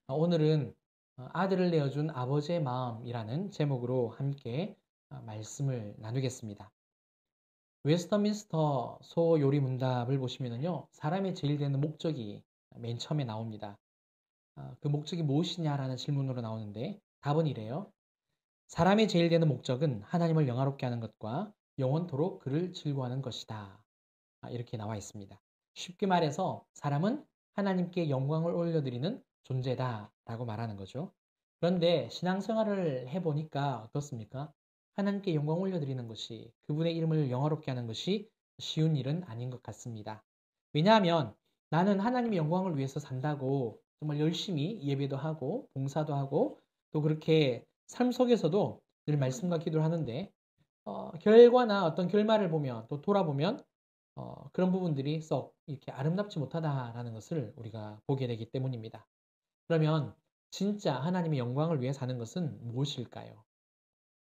오늘은 아들을 내어준 아버지의 마음이라는 제목으로 함께 말씀을 나누겠습니다. 웨스터민스터 소요리 문답을 보시면요, 사람의 제일 되는 목적이 맨 처음에 나옵니다. 그 목적이 무엇이냐라는 질문으로 나오는데 답은 이래요. 사람의 제일 되는 목적은 하나님을 영화롭게 하는 것과 영원토록 그를 즐거워하는 것이다. 이렇게 나와 있습니다. 쉽게 말해서 사람은 하나님께 영광을 올려드리는 존재다라고 말하는 거죠. 그런데 신앙생활을 해보니까 어떻습니까? 하나님께 영광 올려드리는 것이, 그분의 이름을 영화롭게 하는 것이 쉬운 일은 아닌 것 같습니다. 왜냐하면 나는 하나님의 영광을 위해서 산다고 정말 열심히 예배도 하고 봉사도 하고 또 그렇게 삶 속에서도 늘 말씀과 기도를 하는데 결과나 어떤 결말을 보면 또 돌아보면 그런 부분들이 썩 이렇게 아름답지 못하다라는 것을 우리가 보게 되기 때문입니다. 그러면 진짜 하나님의 영광을 위해 사는 것은 무엇일까요?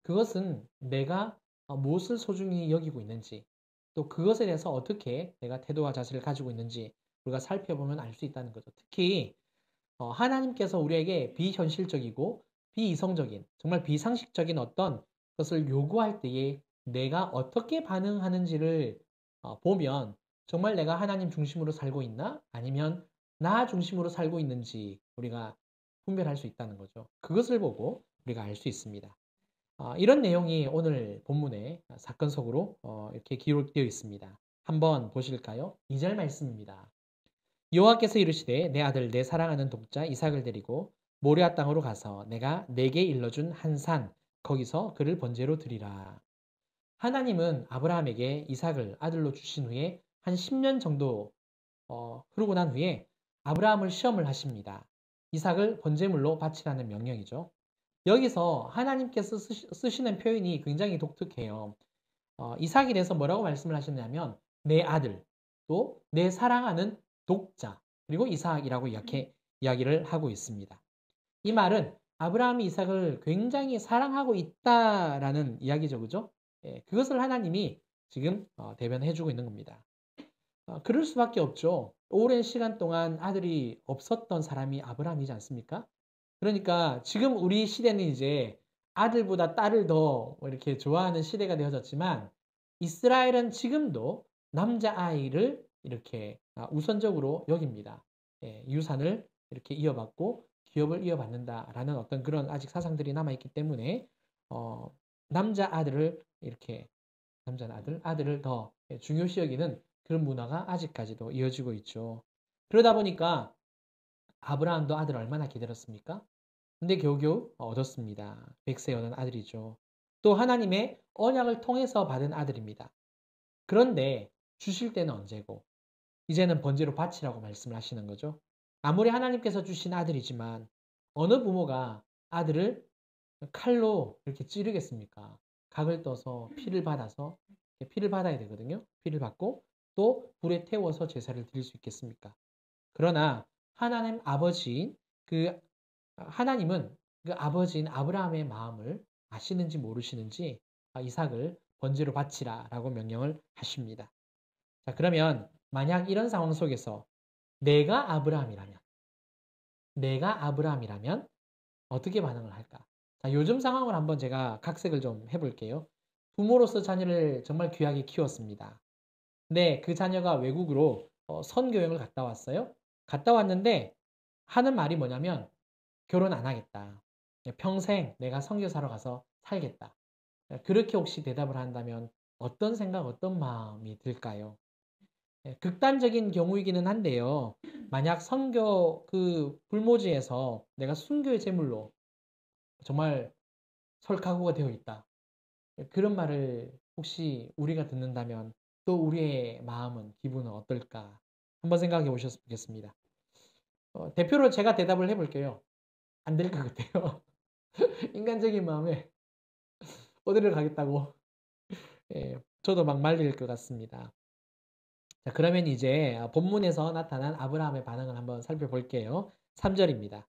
그것은 내가 무엇을 소중히 여기고 있는지, 또 그것에 대해서 어떻게 내가 태도와 자세를 가지고 있는지 우리가 살펴보면 알 수 있다는 거죠. 특히 하나님께서 우리에게 비현실적이고 비이성적인, 정말 비상식적인 어떤 것을 요구할 때에 내가 어떻게 반응하는지를 보면 정말 내가 하나님 중심으로 살고 있나? 아니면 나 중심으로 살고 있는지 우리가 분별할 수 있다는 거죠. 그것을 보고 우리가 알 수 있습니다. 이런 내용이 오늘 본문의 사건 속으로 이렇게 기록되어 있습니다. 한번 보실까요? 2절 말씀입니다. 여호와께서 이르시되 내 아들 내 사랑하는 독자 이삭을 데리고 모리아 땅으로 가서 내가 내게 일러준 한 산 거기서 그를 번제로 드리라. 하나님은 아브라함에게 이삭을 아들로 주신 후에 한 10년 정도 흐르고 난 후에 아브라함을 시험을 하십니다. 이삭을 번제물로 바치라는 명령이죠. 여기서 하나님께서 쓰시는 표현이 굉장히 독특해요. 이삭에 대해서 뭐라고 말씀을 하셨냐면 내 아들, 또 내 사랑하는 독자, 그리고 이삭이라고 이렇게 이야기를 하고 있습니다. 이 말은 아브라함이 이삭을 굉장히 사랑하고 있다라는 이야기죠, 그죠? 예, 그것을 하나님이 지금 대변해주고 있는 겁니다. 그럴 수밖에 없죠. 오랜 시간 동안 아들이 없었던 사람이 아브라함이지 않습니까? 그러니까 지금 우리 시대는 이제 아들보다 딸을 더 이렇게 좋아하는 시대가 되어졌지만 이스라엘은 지금도 남자아이를 이렇게 우선적으로 여깁니다. 예, 유산을 이렇게 이어받고 기업을 이어받는다라는 어떤 그런 아직 사상들이 남아있기 때문에 어, 남자아들을 이렇게 아들을 더 중요시 여기는 그런 문화가 아직까지도 이어지고 있죠. 그러다 보니까 아브라함도 아들을 얼마나 기다렸습니까? 근데 겨우겨우 얻었습니다. 백세에 얻은 아들이죠. 또 하나님의 언약을 통해서 받은 아들입니다. 그런데 주실 때는 언제고 이제는 번제로 바치라고 말씀을 하시는 거죠. 아무리 하나님께서 주신 아들이지만 어느 부모가 아들을 칼로 이렇게 찌르겠습니까? 각을 떠서 피를 받아서 피를 받아야 되거든요. 피를 받고 또 불에 태워서 제사를 드릴 수 있겠습니까? 그러나 하나님 아버지인 그 하나님은 그 아버지인 아브라함의 마음을 아시는지 모르시는지 이삭을 번제로 바치라라고 명령을 하십니다. 자, 그러면 만약 이런 상황 속에서 내가 아브라함이라면 내가 아브라함이라면 어떻게 반응을 할까? 자, 요즘 상황을 한번 제가 각색을 좀 해볼게요. 부모로서 자녀를 정말 귀하게 키웠습니다. 근데 그 자녀가 외국으로 선교행을 갔다 왔어요. 갔다 왔는데 하는 말이 뭐냐면 결혼 안 하겠다. 평생 내가 선교사로 가서 살겠다. 그렇게 혹시 대답을 한다면 어떤 생각, 어떤 마음이 들까요? 극단적인 경우이기는 한데요. 만약 선교 그 불모지에서 내가 순교의 제물로 정말 설 각오가 되어 있다. 그런 말을 혹시 우리가 듣는다면 또 우리의 마음은, 기분은 어떨까? 한번 생각해 보셨으면 좋겠습니다. 대표로 제가 대답을 해볼게요. 안 될 것 같아요. 인간적인 마음에 어디를 가겠다고. 예, 저도 막 말릴 것 같습니다. 자, 그러면 이제 본문에서 나타난 아브라함의 반응을 한번 살펴볼게요. 3절입니다.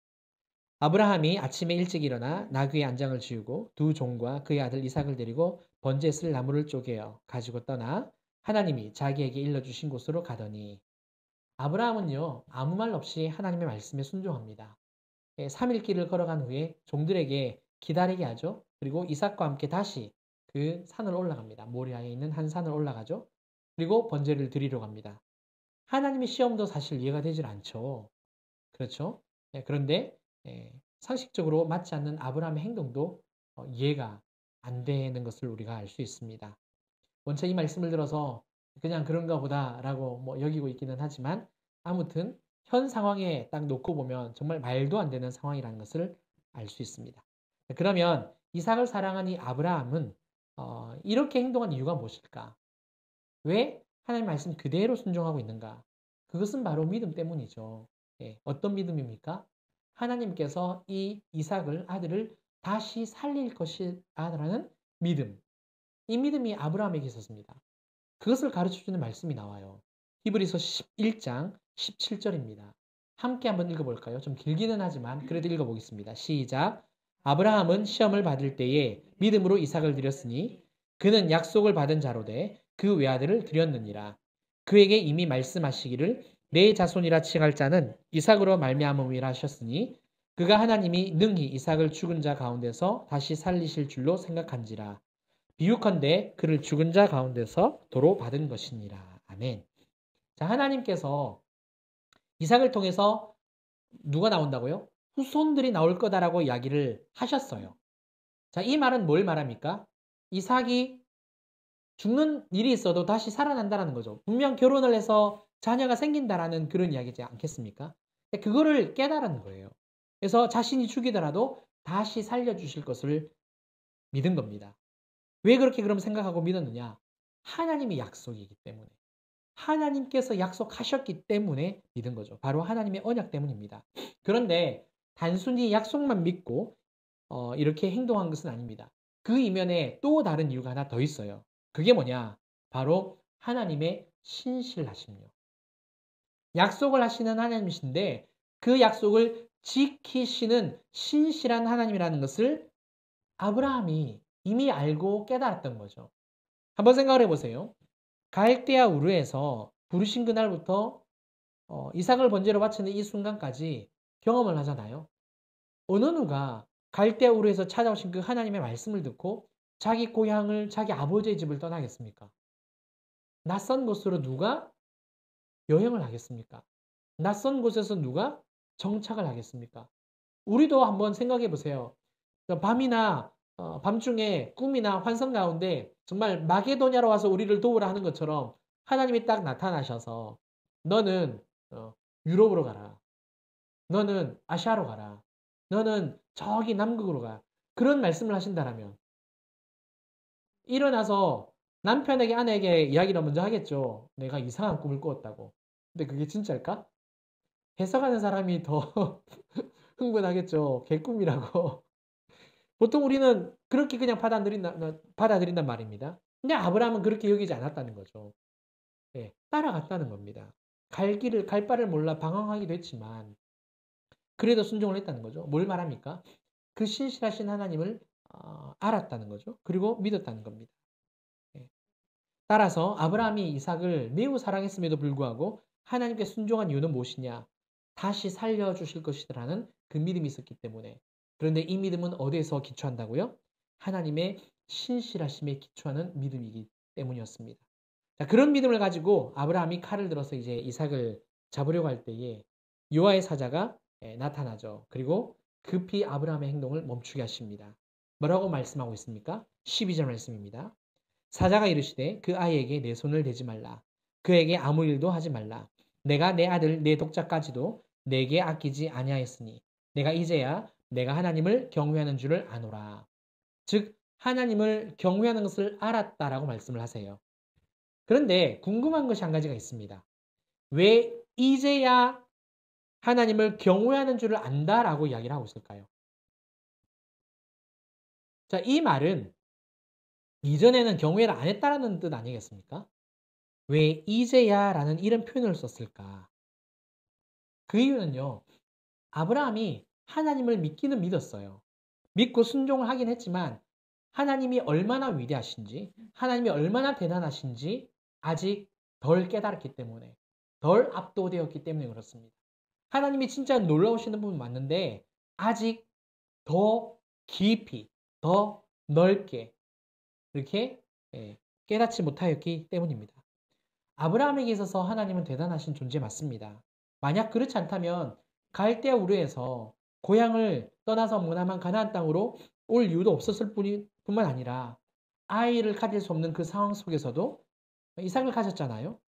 아브라함이 아침에 일찍 일어나 나귀의 안장을 지우고 두 종과 그의 아들 이삭을 데리고 번제에 쓸 나무를 쪼개어 가지고 떠나 하나님이 자기에게 일러주신 곳으로 가더니 아브라함은요 아무 말 없이 하나님의 말씀에 순종합니다. 3일 길을 걸어간 후에 종들에게 기다리게 하죠. 그리고 이삭과 함께 다시 그 산을 올라갑니다. 모리아에 있는 한 산을 올라가죠. 그리고 번제를 드리러 갑니다. 하나님의 시험도 사실 이해가 되질 않죠. 그렇죠? 그런데 상식적으로 맞지 않는 아브라함의 행동도 이해가 안 되는 것을 우리가 알 수 있습니다. 원체 이 말씀을 들어서 그냥 그런가 보다라고 뭐 여기고 있기는 하지만 아무튼 현 상황에 딱 놓고 보면 정말 말도 안 되는 상황이라는 것을 알 수 있습니다. 그러면 이삭을 사랑한 이 아브라함은 이렇게 행동한 이유가 무엇일까? 왜 하나님 말씀 그대로 순종하고 있는가? 그것은 바로 믿음 때문이죠. 어떤 믿음입니까? 하나님께서 이 이삭을 아들을 다시 살릴 것이라는 믿음. 이 믿음이 아브라함에게 있었습니다. 그것을 가르쳐주는 말씀이 나와요. 히브리서 11장 17절입니다. 함께 한번 읽어볼까요? 좀 길기는 하지만 그래도 읽어보겠습니다. 시작. 아브라함은 시험을 받을 때에 믿음으로 이삭을 드렸으니 그는 약속을 받은 자로 돼 그 외아들을 드렸느니라. 그에게 이미 말씀하시기를 내 자손이라 칭할 자는 이삭으로 말미암음이라 하셨으니 그가 하나님이 능히 이삭을 죽은 자 가운데서 다시 살리실 줄로 생각한지라. 비유컨대 그를 죽은 자 가운데서 도로 받은 것이니라. 아멘. 자, 하나님께서 이삭을 통해서 누가 나온다고요? 후손들이 나올 거다라고 이야기를 하셨어요. 자, 이 말은 뭘 말합니까? 이삭이 죽는 일이 있어도 다시 살아난다라는 거죠. 분명 결혼을 해서 자녀가 생긴다라는 그런 이야기지 않겠습니까? 그거를 깨달은 거예요. 그래서 자신이 죽이더라도 다시 살려주실 것을 믿은 겁니다. 왜 그렇게 그럼 생각하고 믿었느냐? 하나님의 약속이기 때문에. 하나님께서 약속하셨기 때문에 믿은 거죠. 바로 하나님의 언약 때문입니다. 그런데 단순히 약속만 믿고 이렇게 행동한 것은 아닙니다. 그 이면에 또 다른 이유가 하나 더 있어요. 그게 뭐냐? 바로 하나님의 신실하심이요. 약속을 하시는 하나님이신데 그 약속을 지키시는 신실한 하나님이라는 것을 아브라함이 이미 알고 깨달았던 거죠. 한번 생각을 해보세요. 갈대아 우르에서 부르신 그날부터 이삭을 번제로 바치는 이 순간까지 경험을 하잖아요. 어느 누가 갈대아 우르에서 찾아오신 그 하나님의 말씀을 듣고 자기 고향을 자기 아버지의 집을 떠나겠습니까? 낯선 곳으로 누가 여행을 하겠습니까? 낯선 곳에서 누가 정착을 하겠습니까? 우리도 한번 생각해 보세요. 밤이나 밤중에 꿈이나 환상 가운데 정말 마게도냐로 와서 우리를 도우라 하는 것처럼 하나님이 딱 나타나셔서 너는 유럽으로 가라. 너는 아시아로 가라. 너는 저기 남극으로 가. 그런 말씀을 하신다라면 일어나서 남편에게 아내에게 이야기를 먼저 하겠죠. 내가 이상한 꿈을 꾸었다고. 근데 그게 진짜일까? 해석하는 사람이 더 흥분하겠죠. 개꿈이라고. 보통 우리는 그렇게 그냥 받아들인단 말입니다. 근데 아브라함은 그렇게 여기지 않았다는 거죠. 따라갔다는 겁니다. 갈 바를 몰라 방황하기도 했지만 그래도 순종을 했다는 거죠. 뭘 말합니까? 그 신실하신 하나님을 알았다는 거죠. 그리고 믿었다는 겁니다. 따라서 아브라함이 이삭을 매우 사랑했음에도 불구하고 하나님께 순종한 이유는 무엇이냐? 다시 살려주실 것이라는 그 믿음이 있었기 때문에. 그런데 이 믿음은 어디에서 기초한다고요? 하나님의 신실하심에 기초하는 믿음이기 때문이었습니다. 자, 그런 믿음을 가지고 아브라함이 칼을 들어서 이제 이삭을 잡으려고 할 때에 여호와의 사자가 나타나죠. 그리고 급히 아브라함의 행동을 멈추게 하십니다. 뭐라고 말씀하고 있습니까? 12절 말씀입니다. 사자가 이르시되 그 아이에게 내 손을 대지 말라. 그에게 아무 일도 하지 말라. 내가 내 아들 내 독자까지도 내게 아끼지 아니하였으니 내가 이제야 내가 하나님을 경외하는 줄을 아노라. 즉 하나님을 경외하는 것을 알았다라고 말씀을 하세요. 그런데 궁금한 것이 한 가지가 있습니다. 왜 이제야 하나님을 경외하는 줄을 안다라고 이야기를 하고 있을까요? 자, 이 말은 이전에는 경외를 안 했다라는 뜻 아니겠습니까? 왜 이제야라는 이런 표현을 썼을까? 그 이유는요. 아브라함이 하나님을 믿기는 믿었어요. 믿고 순종을 하긴 했지만 하나님이 얼마나 위대하신지, 하나님이 얼마나 대단하신지 아직 덜 깨달았기 때문에, 덜 압도되었기 때문에 그렇습니다. 하나님이 진짜 놀라우시는 부분 맞는데 아직 더 깊이, 더 넓게 이렇게 깨닫지 못하였기 때문입니다. 아브라함에게 있어서 하나님은 대단하신 존재 맞습니다. 만약 그렇지 않다면 갈대아 우르에서 고향을 떠나서 머나먼 가나안 땅으로 올 이유도 없었을 뿐만 아니라 아이를 가질 수 없는 그 상황 속에서도 이삭을 가졌잖아요.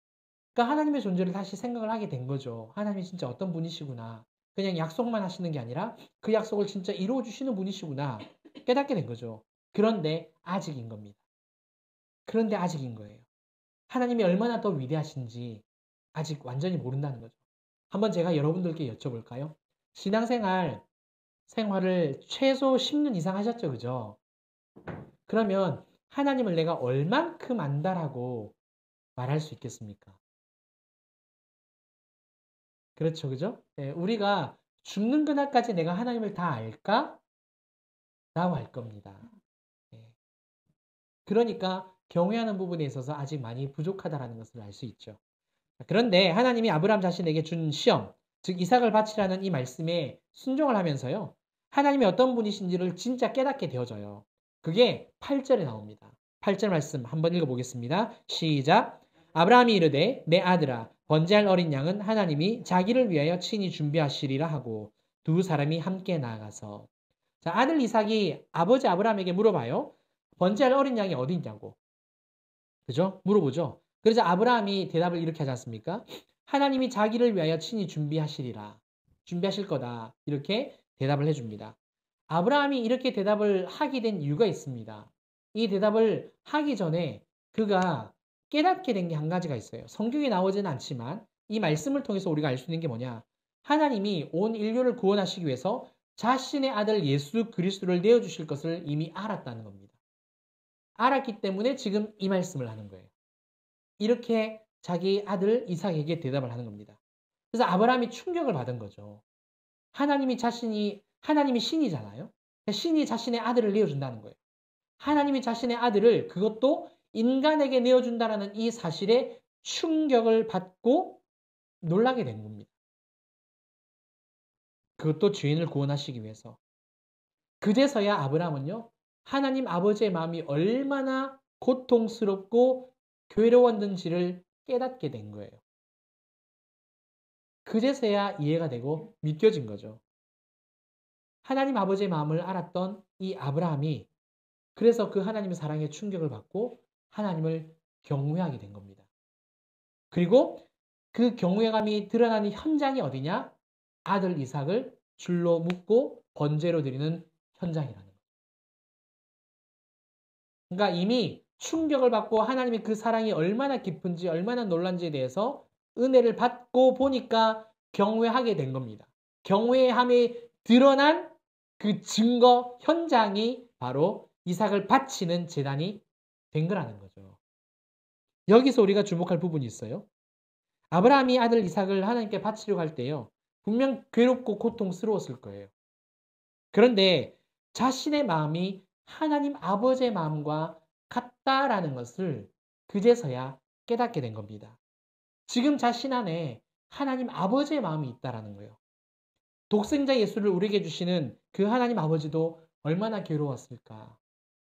그러니까 하나님의 존재를 다시 생각을 하게 된 거죠. 하나님이 진짜 어떤 분이시구나. 그냥 약속만 하시는 게 아니라 그 약속을 진짜 이루어 주시는 분이시구나. 깨닫게 된 거죠. 그런데 아직인 겁니다. 그런데 아직인 거예요. 하나님이 얼마나 더 위대하신지 아직 완전히 모른다는 거죠. 한번 제가 여러분들께 여쭤볼까요? 생활을 최소 10년 이상 하셨죠, 그죠? 그러면 하나님을 내가 얼만큼 안다라고 말할 수 있겠습니까? 그렇죠, 그죠? 우리가 죽는 그날까지 내가 하나님을 다 알까? 라고 할 겁니다. 그러니까 경외하는 부분에 있어서 아직 많이 부족하다라는 것을 알 수 있죠. 그런데 하나님이 아브라함 자신에게 준 시험, 즉 이삭을 바치라는 이 말씀에 순종을 하면서요. 하나님이 어떤 분이신지를 진짜 깨닫게 되어져요. 그게 8절에 나옵니다. 8절 말씀 한번 읽어보겠습니다. 시작. 아브라함이 이르되 내 아들아 번제할 어린 양은 하나님이 자기를 위하여 친히 준비하시리라 하고 두 사람이 함께 나아가서 자, 아들 이삭이 아버지 아브라함에게 물어봐요. 번제할 어린 양이 어디 있냐고. 그죠? 물어보죠. 그래서 아브라함이 대답을 이렇게 하지 않습니까? 하나님이 자기를 위하여 친히 준비하시리라. 준비하실 거다. 이렇게 대답을 해줍니다. 아브라함이 이렇게 대답을 하게 된 이유가 있습니다. 이 대답을 하기 전에 그가 깨닫게 된 게 한 가지가 있어요. 성경에 나오지는 않지만 이 말씀을 통해서 우리가 알 수 있는 게 뭐냐? 하나님이 온 인류를 구원하시기 위해서 자신의 아들 예수 그리스도를 내어주실 것을 이미 알았다는 겁니다. 알았기 때문에 지금 이 말씀을 하는 거예요. 이렇게 자기 아들 이삭에게 대답을 하는 겁니다. 그래서 아브라함이 충격을 받은 거죠. 하나님이 신이잖아요. 신이 자신의 아들을 내어준다는 거예요. 하나님이 자신의 아들을 그것도 인간에게 내어준다라는 이 사실에 충격을 받고 놀라게 된 겁니다. 그것도 죄인을 구원하시기 위해서. 그제서야 아브라함은요, 하나님 아버지의 마음이 얼마나 고통스럽고 괴로웠는지를 깨닫게 된 거예요. 그제서야 이해가 되고 믿겨진 거죠. 하나님 아버지의 마음을 알았던 이 아브라함이 그래서 그 하나님의 사랑에 충격을 받고 하나님을 경외하게 된 겁니다. 그리고 그 경외감이 드러나는 현장이 어디냐? 아들 이삭을 줄로 묶고 번제로 드리는 현장이라는 거예요. 그러니까 이미 충격을 받고 하나님의 그 사랑이 얼마나 깊은지 얼마나 놀란지에 대해서 은혜를 받고 보니까 경외하게 된 겁니다. 경외함이 드러난 그 증거 현장이 바로 이삭을 바치는 제단이 된 거라는 거죠. 여기서 우리가 주목할 부분이 있어요. 아브라함이 아들 이삭을 하나님께 바치려고 할 때요. 분명 괴롭고 고통스러웠을 거예요. 그런데 자신의 마음이 하나님 아버지의 마음과 같다라는 것을 그제서야 깨닫게 된 겁니다. 지금 자신 안에 하나님 아버지의 마음이 있다라는 거예요. 독생자 예수를 우리에게 주시는 그 하나님 아버지도 얼마나 괴로웠을까?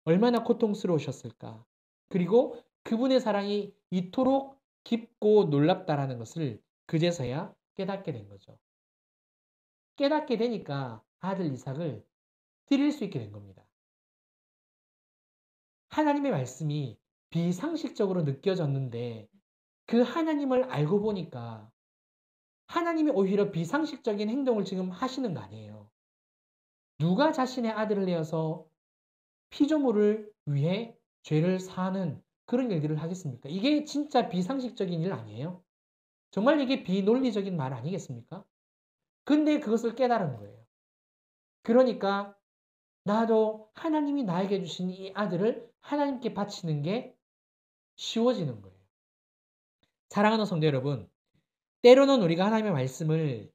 얼마나 고통스러우셨을까? 그리고 그분의 사랑이 이토록 깊고 놀랍다라는 것을 그제서야 깨닫게 된 거죠. 깨닫게 되니까 아들 이삭을 드릴 수 있게 된 겁니다. 하나님의 말씀이 비상식적으로 느껴졌는데 그 하나님을 알고 보니까 하나님이 오히려 비상식적인 행동을 지금 하시는 거 아니에요. 누가 자신의 아들을 내어서 피조물을 위해 죄를 사는 그런 일들을 하겠습니까? 이게 진짜 비상식적인 일 아니에요? 정말 이게 비논리적인 말 아니겠습니까? 근데 그것을 깨달은 거예요. 그러니까 나도 하나님이 나에게 주신 이 아들을 하나님께 바치는 게 쉬워지는 거예요. 사랑하는 성도 여러분, 때로는 우리가 하나님의 말씀을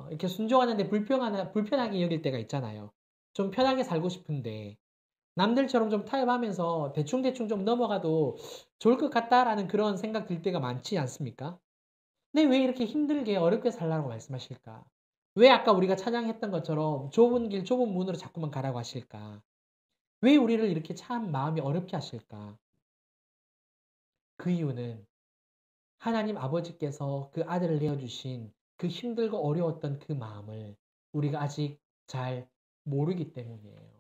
이렇게 순종하는데 불편하게 여길 때가 있잖아요. 좀 편하게 살고 싶은데 남들처럼 좀 타협하면서 대충대충 좀 넘어가도 좋을 것 같다라는 그런 생각 들 때가 많지 않습니까? 근데 왜 이렇게 힘들게 어렵게 살라고 말씀하실까? 왜 아까 우리가 찬양했던 것처럼 좁은 길, 좁은 문으로 자꾸만 가라고 하실까? 왜 우리를 이렇게 참 마음이 어렵게 하실까? 그 이유는 하나님 아버지께서 그 아들을 내어주신 그 힘들고 어려웠던 그 마음을 우리가 아직 잘 모르기 때문이에요.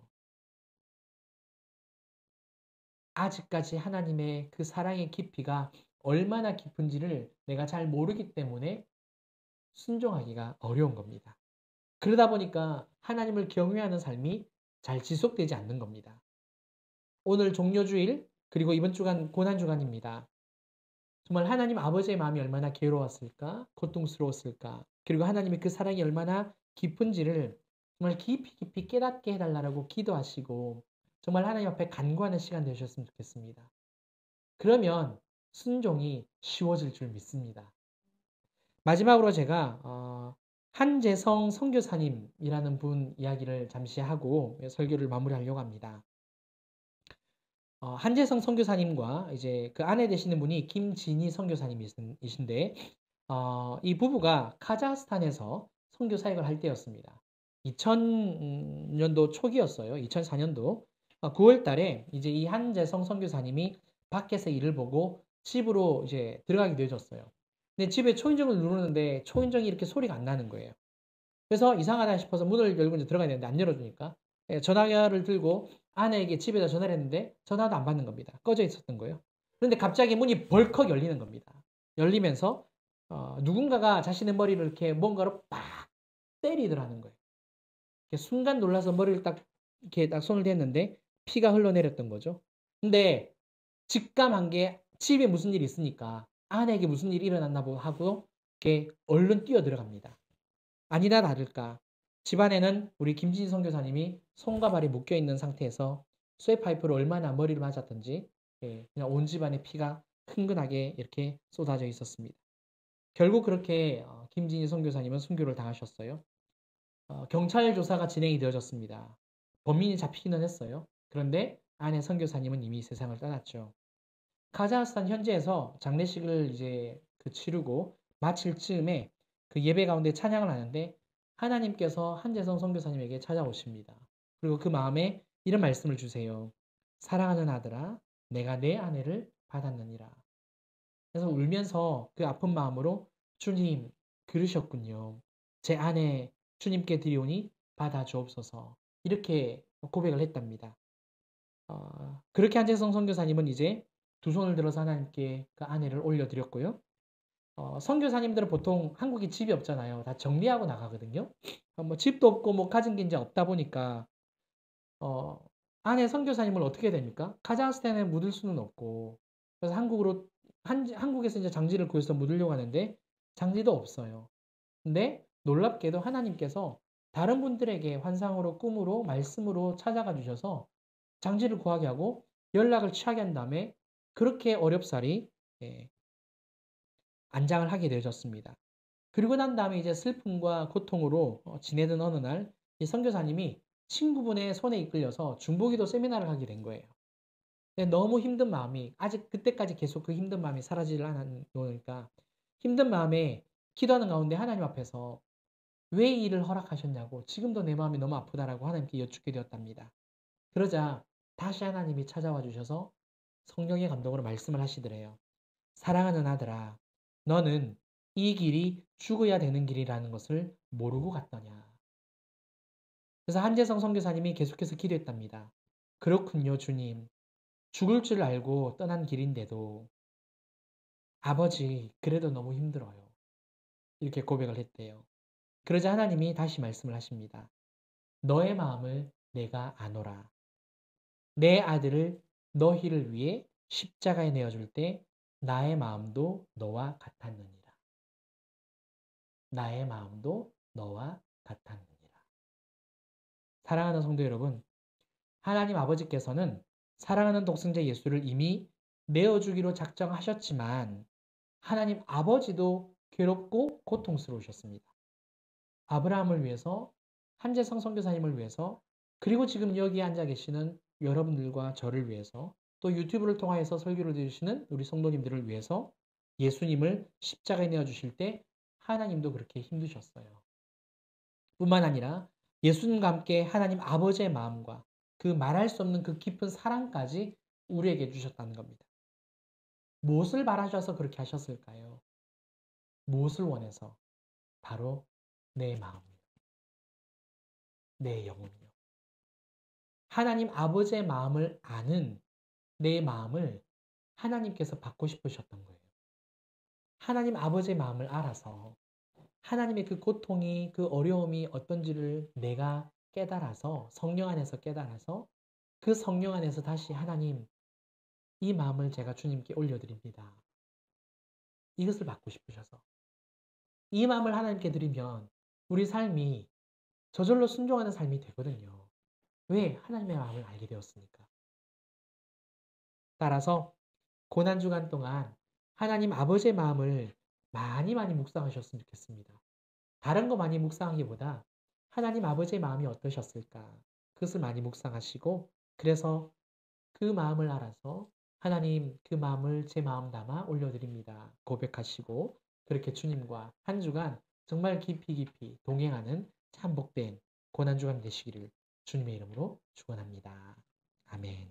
아직까지 하나님의 그 사랑의 깊이가 얼마나 깊은지를 내가 잘 모르기 때문에 순종하기가 어려운 겁니다. 그러다 보니까 하나님을 경외하는 삶이 잘 지속되지 않는 겁니다. 오늘 종료주일 그리고 이번 주간 고난주간입니다. 정말 하나님 아버지의 마음이 얼마나 괴로웠을까? 고통스러웠을까? 그리고 하나님의 그 사랑이 얼마나 깊은지를 정말 깊이 깊이 깨닫게 해달라고 기도하시고 정말 하나님 앞에 간구하는 시간 되셨으면 좋겠습니다. 그러면 순종이 쉬워질 줄 믿습니다. 마지막으로 제가 한재성 선교사님이라는 분 이야기를 잠시 하고 설교를 마무리하려고 합니다. 한재성 선교사님과 이제 그 아내 되시는 분이 김진희 선교사님이신데 이 부부가 카자흐스탄에서 선교 사역을 할 때였습니다. 2000년도 초기였어요. 2004년도 9월 달에 이제 이 한재성 선교사님이 밖에서 일을 보고 집으로 이제 들어가게 되어졌어요. 근데 집에 초인종을 누르는데 초인종이 이렇게 소리가 안 나는 거예요. 그래서 이상하다 싶어서 문을 열고 이제 들어가야 되는데 안 열어주니까 전화기를 들고 아내에게 집에다 전화를 했는데 전화도 안 받는 겁니다. 꺼져 있었던 거예요. 그런데 갑자기 문이 벌컥 열리는 겁니다. 열리면서 누군가가 자신의 머리를 이렇게 뭔가로 빡 때리더라는 거예요. 순간 놀라서 머리를 딱 이렇게 딱 손을 댔는데 피가 흘러내렸던 거죠. 근데 직감한 게 집에 무슨 일이 있으니까 아내에게 무슨 일이 일어났나 하고 이렇게 얼른 뛰어 들어갑니다. 아니나 다를까 집안에는 우리 김진희 선교사님이 손과 발이 묶여 있는 상태에서 쇠파이프를 얼마나 머리를 맞았던지 그냥 온 집안의 피가 흥건하게 이렇게 쏟아져 있었습니다. 결국 그렇게 김진희 선교사님은 순교를 당하셨어요. 경찰 조사가 진행이 되어졌습니다. 범인이 잡히기는 했어요. 그런데 아내 선교사님은 이미 세상을 떠났죠. 카자흐스탄 현지에서 장례식을 이제 치르고 마칠 즈음에 그 예배 가운데 찬양을 하는데 하나님께서 한재성 선교사님에게 찾아오십니다. 그리고 그 마음에 이런 말씀을 주세요. 사랑하는 아들아, 내가 내 아내를 받았느니라. 그래서 울면서 그 아픈 마음으로 주님, 그러셨군요. 제 아내 주님께 드리오니 받아 주옵소서. 이렇게 고백을 했답니다. 그렇게 한재성 선교사님은 이제 두 손을 들어서 하나님께 그 아내를 올려드렸고요. 선교사님들은 보통 한국에 집이 없잖아요. 다 정리하고 나가거든요. 뭐 집도 없고 뭐 가진 게 이제 없다 보니까 어, 아내 선교사님을 어떻게 됩니까? 카자흐스탄에 묻을 수는 없고 그래서 한국에서 이제 장지를 구해서 묻으려고 하는데 장지도 없어요. 근데 놀랍게도 하나님께서 다른 분들에게 환상으로 꿈으로 말씀으로 찾아가 주셔서 장지를 구하게 하고 연락을 취하게 한 다음에 그렇게 어렵사리 안장을 하게 되어졌습니다. 그리고 난 다음에 이제 슬픔과 고통으로 지내던 어느 날 이 선교사님이 친구분의 손에 이끌려서 중보기도 세미나를 하게 된 거예요. 근데 너무 힘든 마음이 아직 그때까지 계속 그 힘든 마음이 사라지질 않으니까 힘든 마음에 기도하는 가운데 하나님 앞에서 왜 이 일을 허락하셨냐고 지금도 내 마음이 너무 아프다라고 하나님께 여쭙게 되었답니다. 그러자 다시 하나님이 찾아와 주셔서 성령의 감동으로 말씀을 하시더래요. 사랑하는 아들아, 너는 이 길이 죽어야 되는 길이라는 것을 모르고 갔더냐. 그래서 한재성 선교사님이 계속해서 기도했답니다. 그렇군요, 주님. 죽을 줄 알고 떠난 길인데도 아버지, 그래도 너무 힘들어요. 이렇게 고백을 했대요. 그러자 하나님이 다시 말씀을 하십니다. 너의 마음을 내가 아노라. 내 아들을 너희를 위해 십자가에 내어줄 때 나의 마음도 너와 같았느니라. 나의 마음도 너와 같았느니라. 사랑하는 성도 여러분, 하나님 아버지께서는 사랑하는 독생자 예수를 이미 내어주기로 작정하셨지만 하나님 아버지도 괴롭고 고통스러우셨습니다. 아브라함을 위해서, 한재성 선교사님을 위해서, 그리고 지금 여기에 앉아 계시는 여러분들과 저를 위해서, 또 유튜브를 통하여서 설교를 들으시는 우리 성도님들을 위해서 예수님을 십자가에 내어주실 때 하나님도 그렇게 힘드셨어요. 뿐만 아니라 예수님과 함께 하나님 아버지의 마음과 그 말할 수 없는 그 깊은 사랑까지 우리에게 주셨다는 겁니다. 무엇을 바라셔서 그렇게 하셨을까요? 무엇을 원해서? 바로 내 마음이요. 내 영혼이요. 하나님 아버지의 마음을 아는 내 마음을 하나님께서 받고 싶으셨던 거예요. 하나님 아버지의 마음을 알아서 하나님의 그 고통이, 그 어려움이 어떤지를 내가 깨달아서, 성령 안에서 깨달아서 그 성령 안에서 다시 하나님, 이 마음을 제가 주님께 올려드립니다. 이것을 받고 싶으셔서. 이 마음을 하나님께 드리면 우리 삶이 저절로 순종하는 삶이 되거든요. 왜? 하나님의 마음을 알게 되었으니까. 따라서 고난주간 동안 하나님 아버지의 마음을 많이 많이 묵상하셨으면 좋겠습니다. 다른 거 많이 묵상하기보다 하나님 아버지의 마음이 어떠셨을까? 그것을 많이 묵상하시고, 그래서 그 마음을 알아서 하나님, 그 마음을 제 마음 담아 올려드립니다. 고백하시고 그렇게 주님과 한 주간 정말 깊이 깊이 동행하는 참 복된 고난주간 되시기를 주님의 이름으로 축원합니다. 아멘.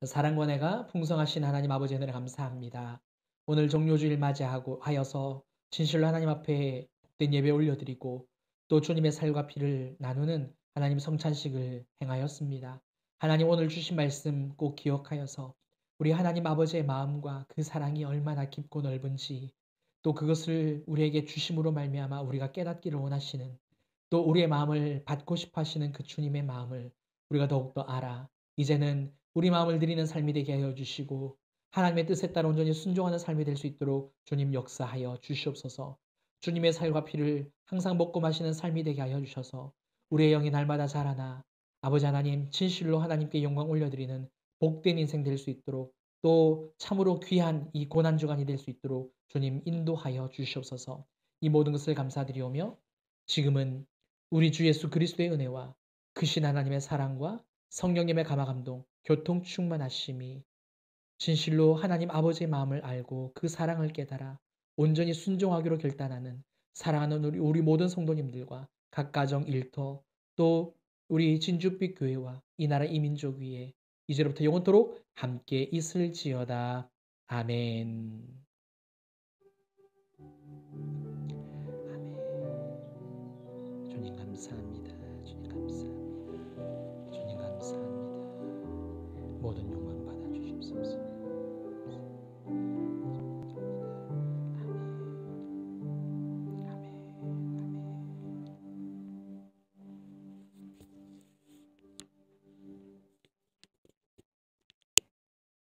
사랑과 내가 풍성하신 하나님 아버지 은혜를 감사합니다. 오늘 종료주일 맞이하고 하여서 진실로 하나님 앞에 복된 예배 올려드리고 또 주님의 살과 피를 나누는 하나님 성찬식을 행하였습니다. 하나님 오늘 주신 말씀 꼭 기억하여서 우리 하나님 아버지의 마음과 그 사랑이 얼마나 깊고 넓은지 또 그것을 우리에게 주심으로 말미암아 우리가 깨닫기를 원하시는 또 우리의 마음을 받고 싶어 하시는 그 주님의 마음을 우리가 더욱더 알아 이제는 우리 마음을 드리는 삶이 되게 하여 주시고 하나님의 뜻에 따라 온전히 순종하는 삶이 될 수 있도록 주님 역사하여 주시옵소서. 주님의 살과 피를 항상 먹고 마시는 삶이 되게 하여 주셔서 우리의 영이 날마다 자라나 아버지 하나님 진실로 하나님께 영광 올려드리는 복된 인생 될 수 있도록 또 참으로 귀한 이 고난주간이 될 수 있도록 주님 인도하여 주시옵소서. 이 모든 것을 감사드리오며 지금은 우리 주 예수 그리스도의 은혜와 크신 하나님의 사랑과 성령님의 감화감동, 교통 충만하심이 진실로 하나님 아버지의 마음을 알고 그 사랑을 깨달아 온전히 순종하기로 결단하는 사랑하는 우리 모든 성도님들과 각 가정 일터 또 우리 진주빛 교회와 이 나라 이민족 위에 이제로부터 영원토록 함께 있을지어다. 아멘. 아멘. 주님 감사합니다.